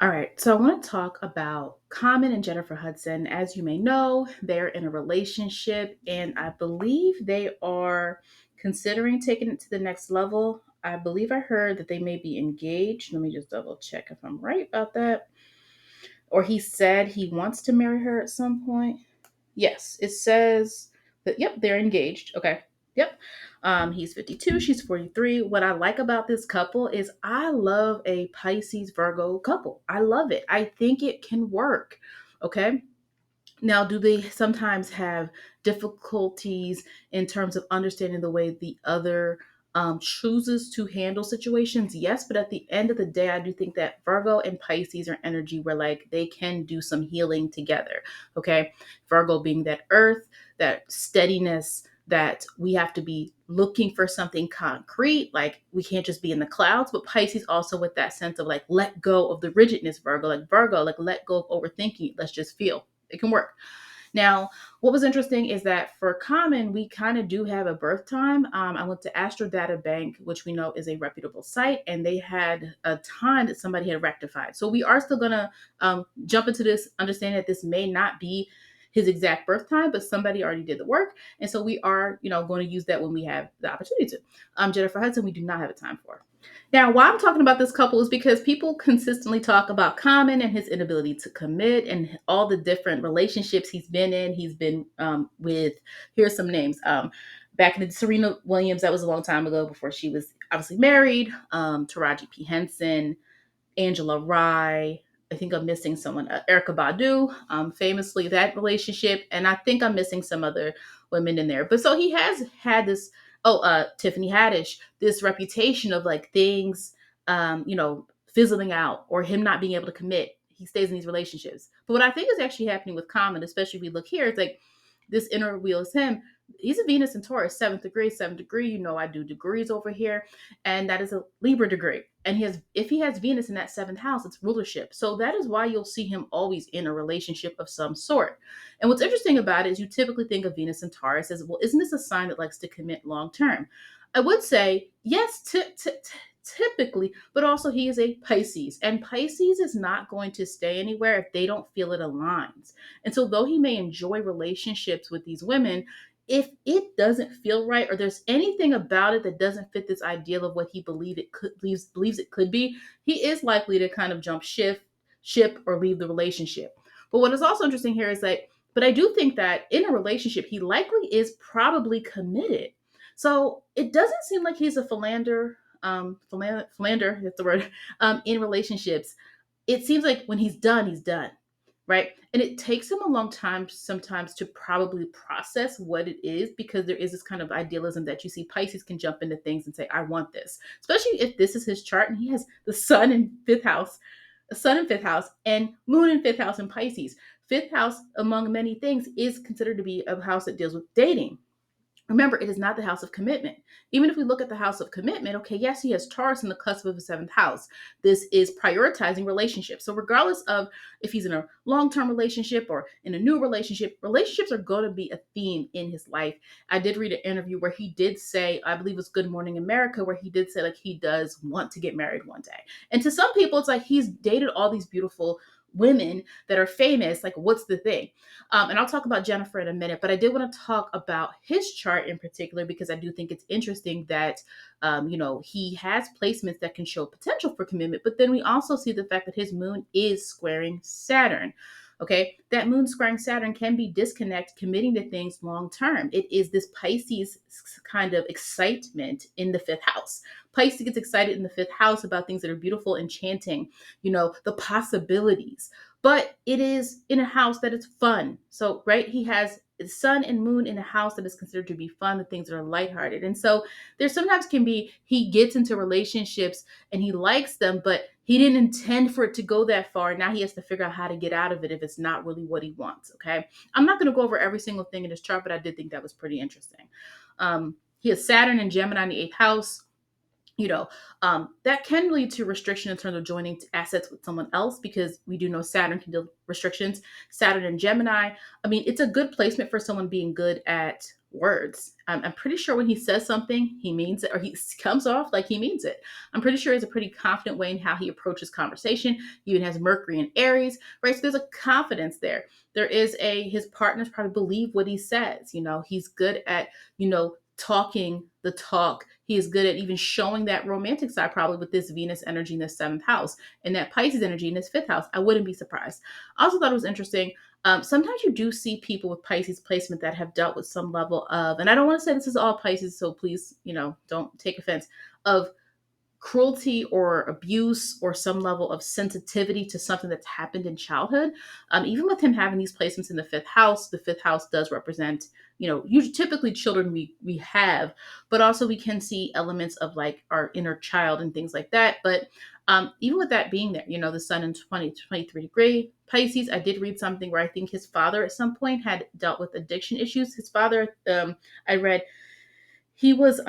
All right, so I want to talk about Common and Jennifer Hudson. As you may know, they're in a relationship, and I believe they are considering taking it to the next level. I believe I heard that they may be engaged. Let me just double check if I'm right about that. Or he said he wants to marry her at some point. Yes, it says that, yep, they're engaged. Okay. Yep. He's 52, she's 43. What I like about this couple is I love a Pisces Virgo couple. I love it. I think it can work. Okay. Now, do they sometimes have difficulties in terms of understanding the way the other chooses to handle situations? Yes, but at the end of the day, I do think that Virgo and Pisces are energy where like they can do some healing together. Okay. Virgo being that earth, that steadiness, that we have to be looking for something concrete. Like we can't just be in the clouds, but Pisces also with that sense of like, let go of the rigidness, Virgo, like let go of overthinking. Let's just feel. It can work. Now, what was interesting is that for Common, we kind of do have a birth time. I went to Astro Data Bank, which we know is a reputable site, and they had a time that somebody had rectified. So we are still going to jump into this, understanding that this may not be his exact birth time, but somebody already did the work. And so we are, going to use that when we have the opportunity to. Jennifer Hudson, we do not have a time for. Now, why I'm talking about this couple is because people consistently talk about Common and his inability to commit and all the different relationships he's been in. He's been with, here's some names. Back in Serena Williams, that was a long time ago before she was obviously married. Taraji P. Henson, Angela Rye. I think I'm missing someone, Erica Badu, famously that relationship. And I think I'm missing some other women in there. But so he has had this, Tiffany Haddish, this reputation of like things, fizzling out or him not being able to commit. He stays in these relationships. But what I think is actually happening with Common, especially if we look here, it's like this inner wheel is him. He's a Venus and Taurus, seventh degree. I do degrees over here, and that is a Libra degree. And if he has Venus in that seventh house, it's rulership. So that is why you'll see him always in a relationship of some sort. And what's interesting about it is you typically think of Venus and Taurus as, well, isn't this a sign that likes to commit long term? I would say yes, typically, but also he is a Pisces, and Pisces is not going to stay anywhere if they don't feel it aligns. And so, though he may enjoy relationships with these women, if it doesn't feel right or there's anything about it that doesn't fit this ideal of what he believes it could be, he is likely to kind of jump ship or leave the relationship. But what is also interesting here is that, but I do think that in a relationship, he likely is probably committed. So it doesn't seem like he's a philander, that's the word, in relationships. It seems like when he's done, he's done, right? And it takes him a long time sometimes to probably process what it is, because there is this kind of idealism that you see Pisces can jump into things and say, I want this, especially if this is his chart and he has the sun in fifth house and moon in fifth house in Pisces. Fifth house, among many things, is considered to be a house that deals with dating. Remember, it is not the house of commitment. Even if we look at the house of commitment, okay, yes, he has Taurus in the cusp of the seventh house. This is prioritizing relationships. So, regardless of if he's in a long term relationship or in a new relationship, relationships are going to be a theme in his life. I did read an interview where he did say, I believe it was Good Morning America, where he did say, like, he does want to get married one day. And to some people, it's like he's dated all these beautiful women that are famous. Like, what's the thing? And I'll talk about Jennifer in a minute, but I did want to talk about his chart in particular because I do think it's interesting that, he has placements that can show potential for commitment, but then we also see the fact that his moon is squaring Saturn. Okay, that moon squaring Saturn can be disconnect, committing to things long term. It is this Pisces kind of excitement in the fifth house. Pisces gets excited in the fifth house about things that are beautiful, enchanting, the possibilities, but it is in a house that is fun. So, right, he has the sun and moon in a house that is considered to be fun, the things that are lighthearted. And so there sometimes can be, he gets into relationships and he likes them, but he didn't intend for it to go that far. Now he has to figure out how to get out of it if it's not really what he wants. Okay. I'm not going to go over every single thing in this chart, but I did think that was pretty interesting. He has Saturn and Gemini in the eighth house. That can lead to restriction in terms of joining assets with someone else, because we do know Saturn can deal with restrictions. Saturn and Gemini, I mean, it's a good placement for someone being good at words. I'm pretty sure when he says something, he means it, or he comes off like he means it. I'm pretty sure he has a pretty confident way in how he approaches conversation. He even has Mercury and Aries, right? So there's a confidence there. There is his partners probably believe what he says. He's good at, talking the talk. He is good at even showing that romantic side, probably with this Venus energy in the seventh house and that Pisces energy in his fifth house. I wouldn't be surprised. I also thought it was interesting. Sometimes you do see people with Pisces placement that have dealt with some level of, and I don't want to say this is all Pisces, so please, don't take offense, of cruelty or abuse or some level of sensitivity to something that's happened in childhood. Even with him having these placements in the fifth house does represent, usually typically children we have, but also we can see elements of like our inner child and things like that. But even with that being there, the sun in 23 degree Pisces, I did read something where I think his father at some point had dealt with addiction issues. His father, I read, he was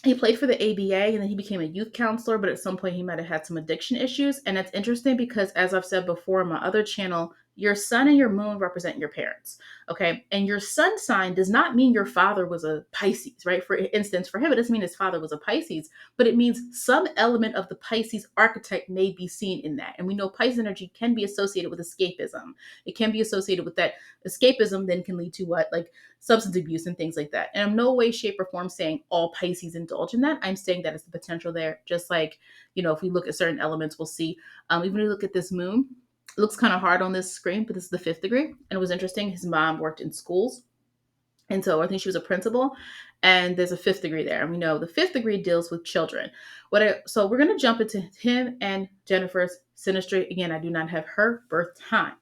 he played for the ABA and then he became a youth counselor, but at some point he might have had some addiction issues. And it's interesting because, as I've said before on my other channel, your sun and your moon represent your parents. Okay. And your sun sign does not mean your father was a Pisces, right? For instance, for him, it doesn't mean his father was a Pisces, but it means some element of the Pisces archetype may be seen in that. And we know Pisces energy can be associated with escapism. It can be associated with that. Escapism then can lead to what? Like substance abuse and things like that. And I'm no way, shape, or form saying all Pisces indulge in that. I'm saying that it's the potential there. Just like, if we look at certain elements, we'll see. Even when we look at this moon, it looks kind of hard on this screen, but this is the fifth degree. And it was interesting. His mom worked in schools. And so I think she was a principal, and there's a fifth degree there. And we know the fifth degree deals with children. So we're going to jump into him and Jennifer's synastry. Again, I do not have her birth time.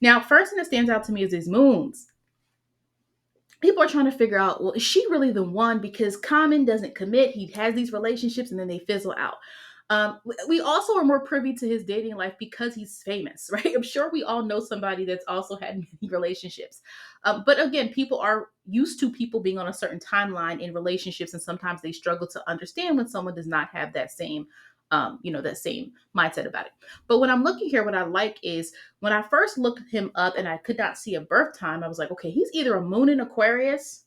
Now, first thing that stands out to me is these moons. People are trying to figure out, well, is she really the one? Because Common doesn't commit. He has these relationships and then they fizzle out. We also are more privy to his dating life because he's famous, right? I'm sure we all know somebody that's also had many relationships. But again, people are used to people being on a certain timeline in relationships, and sometimes they struggle to understand when someone does not have that same, that same mindset about it. But when I'm looking here, what I like is when I first looked him up and I could not see a birth time, I was like, okay, he's either a moon in Aquarius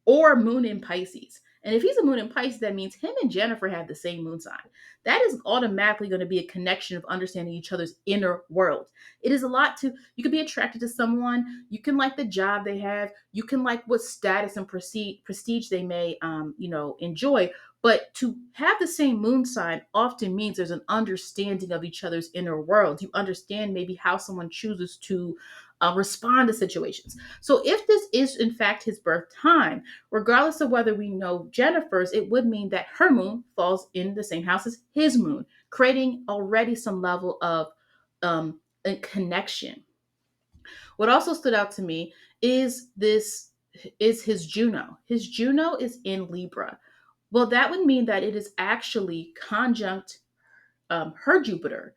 or moon in Pisces. And if he's a moon in Pisces, that means him and Jennifer have the same moon sign. That is automatically going to be a connection of understanding each other's inner world. It is a lot you can be attracted to someone. You can like the job they have. You can like what status and prestige they may, enjoy. But to have the same moon sign often means there's an understanding of each other's inner world. You understand maybe how someone chooses to respond to situations. So if this is in fact his birth time, regardless of whether we know Jennifer's, it would mean that her moon falls in the same house as his moon, creating already some level of a connection. What also stood out to me is his Juno. His Juno is in Libra. Well, that would mean that it is actually conjunct her Jupiter,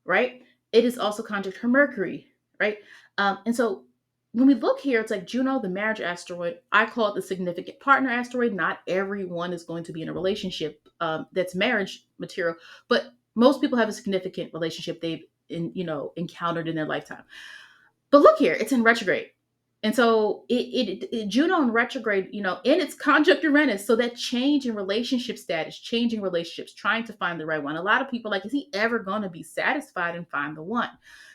right? It is also conjunct her Mercury, right? And so when we look here, it's like Juno, the marriage asteroid. I call it the significant partner asteroid. Not everyone is going to be in a relationship that's marriage material, but most people have a significant relationship they've encountered in their lifetime. But look here, it's in retrograde. And so Juno in retrograde, in its conjunct Uranus. So that change in relationship status, changing relationships, trying to find the right one. A lot of people are like, is he ever going to be satisfied and find the one?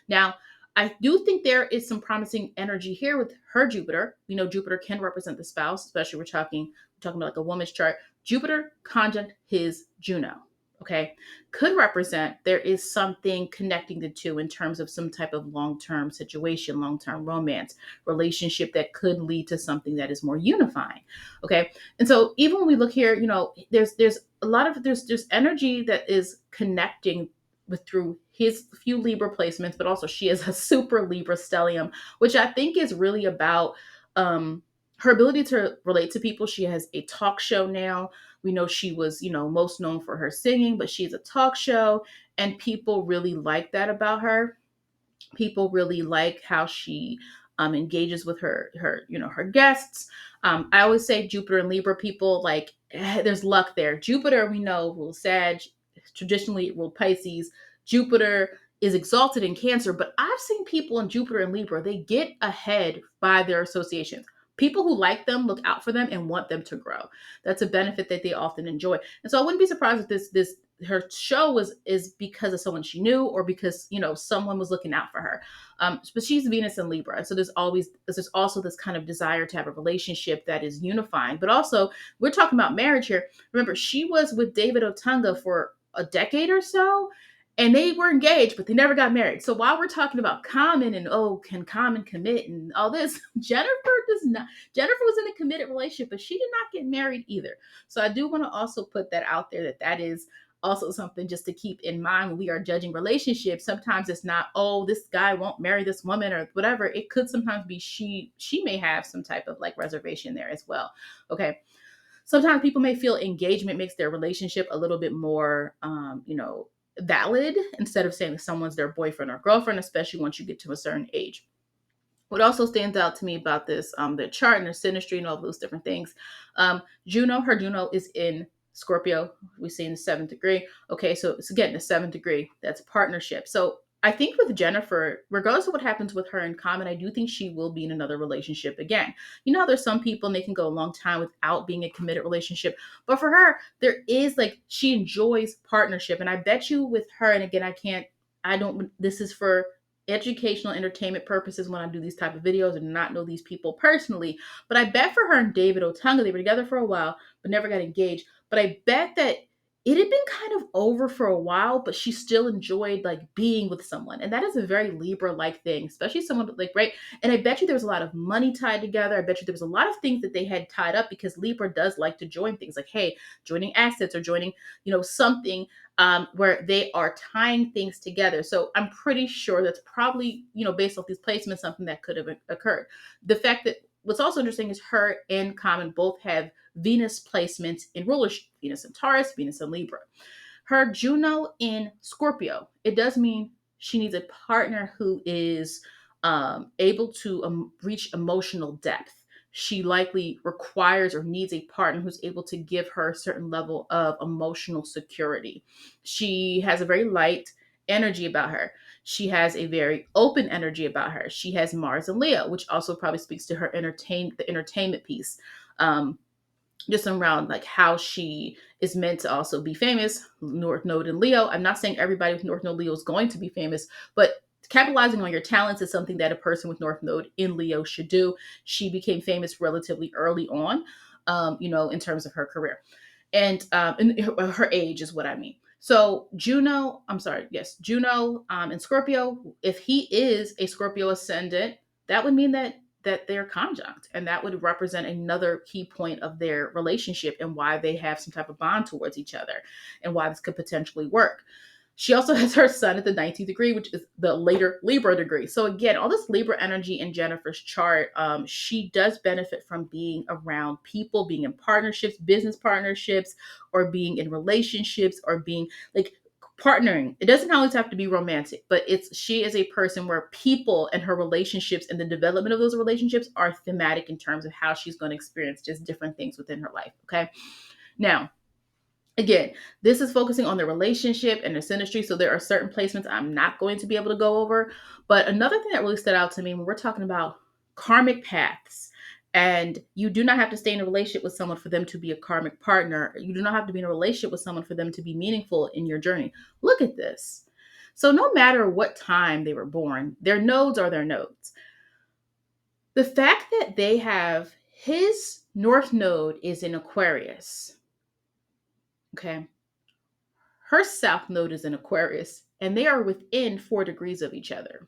Now, I do think there is some promising energy here with her Jupiter. We know Jupiter can represent the spouse, especially we're talking about like a woman's chart. Jupiter conjunct his Juno. Okay, could represent there is something connecting the two in terms of some type of long-term situation, long-term romance relationship that could lead to something that is more unifying. Okay, and so even when we look here, there's a lot of there's energy that is connecting with through his few Libra placements, but also she is a super Libra stellium, which I think is really about her ability to relate to people. She has a talk show now. We know she was, most known for her singing, but she's a talk show, and people really like that about her. People really like how she engages with her guests. I always say Jupiter and Libra people, like, there's luck there. Jupiter, we know, rules Sag, traditionally it ruled Pisces. Jupiter is exalted in Cancer, but I've seen people in Jupiter and Libra, they get ahead by their associations. People who like them look out for them and want them to grow. That's a benefit that they often enjoy. And so I wouldn't be surprised if this her show was is because of someone she knew, or because someone was looking out for her. But she's Venus and Libra, so there's also this kind of desire to have a relationship that is unifying. But also, we're talking about marriage here. Remember, she was with David Otunga for a decade or so, and they were engaged, but they never got married. So while we're talking about Common and, oh, can Common commit and all this, Jennifer does not. Jennifer was in a committed relationship, but she did not get married either. So I do want to also put that out there, that is also something just to keep in mind when we are judging relationships. Sometimes it's not, oh, this guy won't marry this woman or whatever. It could sometimes be she may have some type of like reservation there as well. Okay. Sometimes people may feel engagement makes their relationship a little bit more, valid, instead of saying someone's their boyfriend or girlfriend, especially once you get to a certain age. What also stands out to me about this, the chart and the synastry and all those different things, her Juno is in Scorpio. We see in the seventh degree. Okay, so it's again the seventh degree. That's partnership. So I think with Jennifer, regardless of what happens with her in Common, I do think she will be in another relationship again. There's some people and they can go a long time without being in a committed relationship. But for her, there is like, she enjoys partnership. And I bet you with her, and again, this is for educational entertainment purposes when I do these type of videos and not know these people personally. But I bet for her and David Otunga, they were together for a while, but never got engaged. But I bet that it had been kind of over for a while, but she still enjoyed like being with someone. And that is a very Libra-like thing, especially someone like, right? And I bet you there was a lot of money tied together. I bet you there was a lot of things that they had tied up, because Libra does like to join things like, hey, joining assets or joining, something where they are tying things together. So I'm pretty sure that's probably, based off these placements, something that could have occurred. The fact that what's also interesting is her and Common both have Venus placements in rulership, Venus in Taurus, Venus in Libra. Her Juno in Scorpio, it does mean she needs a partner who is able to reach emotional depth. She likely requires or needs a partner who's able to give her a certain level of emotional security. She has a very light energy about her. She has a very open energy about her. She has Mars and Leo, which also probably speaks to her the entertainment piece. Just around like how she is meant to also be famous. North Node and Leo. I'm not saying everybody with North Node Leo is going to be famous, but capitalizing on your talents is something that a person with North Node in Leo should do. She became famous relatively early on, in terms of her career. And her age is what I mean. So Juno in Scorpio, if he is a Scorpio ascendant, that would mean that they're conjunct, and that would represent another key point of their relationship and why they have some type of bond towards each other and why this could potentially work. She also has her sun at the 19th degree, which is the later Libra degree. So again, all this Libra energy in Jennifer's chart, she does benefit from being around people, being in partnerships, business partnerships, or being in relationships, or being like partnering. It doesn't always have to be romantic, but she is a person where people and her relationships and the development of those relationships are thematic in terms of how she's going to experience just different things within her life. Okay. Now, again, this is focusing on the relationship and the synastry. So there are certain placements I'm not going to be able to go over. But another thing that really stood out to me when we're talking about karmic paths, and you do not have to stay in a relationship with someone for them to be a karmic partner. You do not have to be in a relationship with someone for them to be meaningful in your journey. Look at this. So no matter what time they were born, their nodes are their nodes. The fact that they have his North Node is in Aquarius. Okay. Her South Node is in Aquarius, and they are within 4 degrees of each other,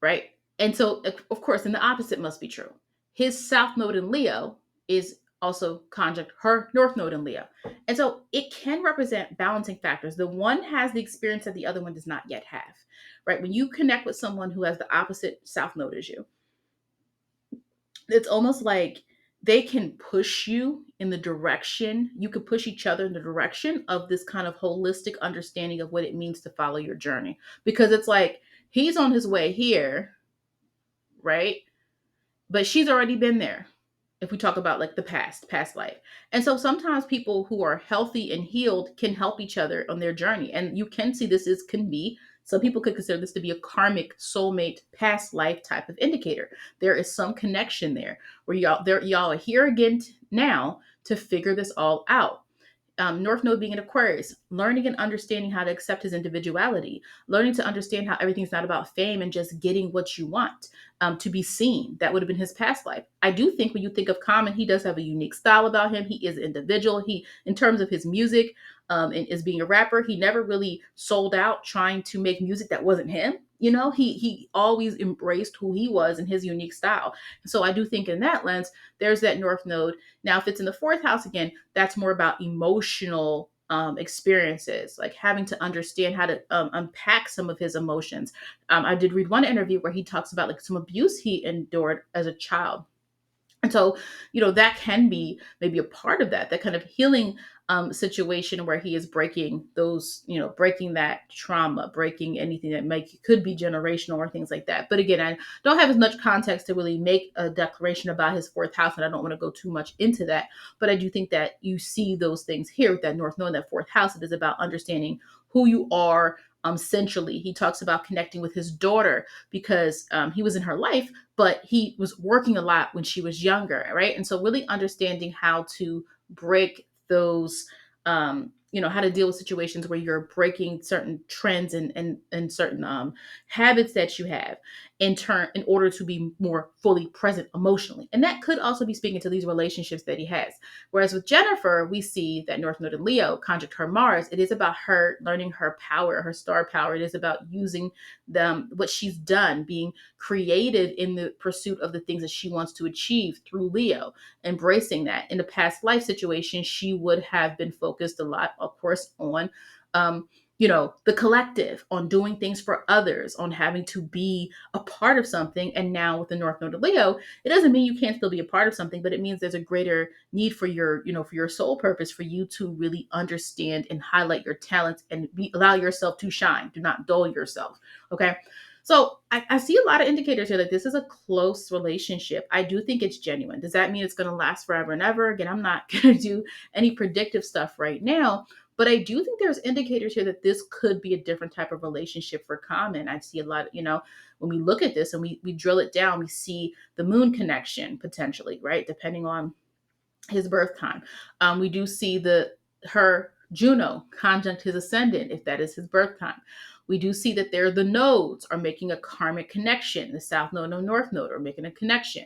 right? And so, of course, and the opposite must be true. His South Node in Leo is also conjunct her North Node in Leo. And so it can represent balancing factors. The one has the experience that the other one does not yet have, right? When you connect with someone who has the opposite South Node as you, it's almost like they can push you in the direction, you could push each other in the direction of this kind of holistic understanding of what it means to follow your journey. Because it's like he's on his way here, right? But she's already been there. If we talk about like the past life. And so sometimes people who are healthy and healed can help each other on their journey. And you can see can be Some people could consider this to be a karmic soulmate past life type of indicator. There is some connection there where y'all are here again now to figure this all out. North Node being an Aquarius, learning and understanding how to accept his individuality, learning to understand how everything's not about fame and just getting what you want, to be seen. That would have been his past life. I do think when you think of Common, he does have a unique style about him. He is an individual. In terms of his music, and as being a rapper, he never really sold out trying to make music that wasn't him. He always embraced who he was and his unique style. So I do think in that lens, there's that North Node. Now, if it's in the fourth house again, that's more about emotional experiences, like having to understand how to unpack some of his emotions. I did read one interview where he talks about like some abuse he endured as a child. And so, that can be maybe a part of that kind of healing situation where he is breaking breaking that trauma, breaking anything that could be generational or things like that. But again, I don't have as much context to really make a declaration about his fourth house, and I don't want to go too much into that. But I do think that you see those things here with that North Node, that fourth house. It is about understanding who you are. Centrally, he talks about connecting with his daughter because he was in her life, but he was working a lot when she was younger, right? And so really understanding how to break those, how to deal with situations where you're breaking certain trends and certain habits that you have in order to be more fully present emotionally. And that could also be speaking to these relationships that he has. Whereas with Jennifer, we see that North Node in Leo conjunct her Mars. It is about her learning her power, her star power. It is about using what she's done, being creative in the pursuit of the things that she wants to achieve through Leo, embracing that. In the past life situation, she would have been focused a lot, of course, on the collective, on doing things for others, on having to be a part of something. And now with the North Node of Leo, it doesn't mean you can't still be a part of something, but it means there's a greater need for your soul purpose, for you to really understand and highlight your talents and allow yourself to shine. Do not dull yourself. Okay. So I see a lot of indicators here that this is a close relationship. I do think it's genuine. Does that mean it's going to last forever and ever? Again, I'm not going to do any predictive stuff right now, but I do think there's indicators here that this could be a different type of relationship for Common. I see a lot, when we look at this and we drill it down, we see the moon connection potentially, right? Depending on his birth time. We do see her Juno conjunct his ascendant, if that is his birth time. We do see that the nodes are making a karmic connection. The South Node and North Node are making a connection.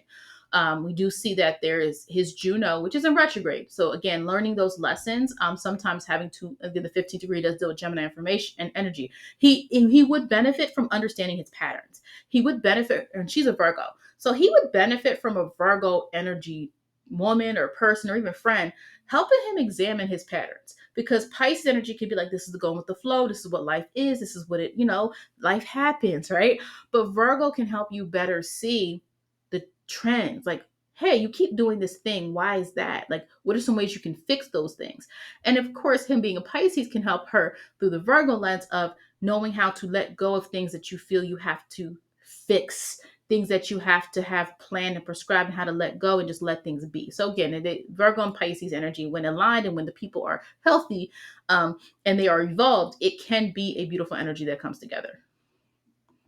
We do see that there is his Juno, which is in retrograde. So again, learning those lessons, sometimes having to, again, the 15th degree does deal with Gemini information and energy. He would benefit from understanding his patterns. He would benefit, and she's a Virgo. So he would benefit from a Virgo energy woman or person or even friend helping him examine his patterns, because Pisces energy could be like, this is the going with the flow, this is what life is, this is what life happens, right? But Virgo can help you better see the trends, like, hey, you keep doing this thing, why is that? Like, what are some ways you can fix those things? And of course, him being a Pisces can help her through the Virgo lens of knowing how to let go of things that you feel you have to fix, things that you have to have planned and prescribed, and how to let go and just let things be. So again, Virgo and Pisces energy, when aligned and when the people are healthy and they are evolved, it can be a beautiful energy that comes together.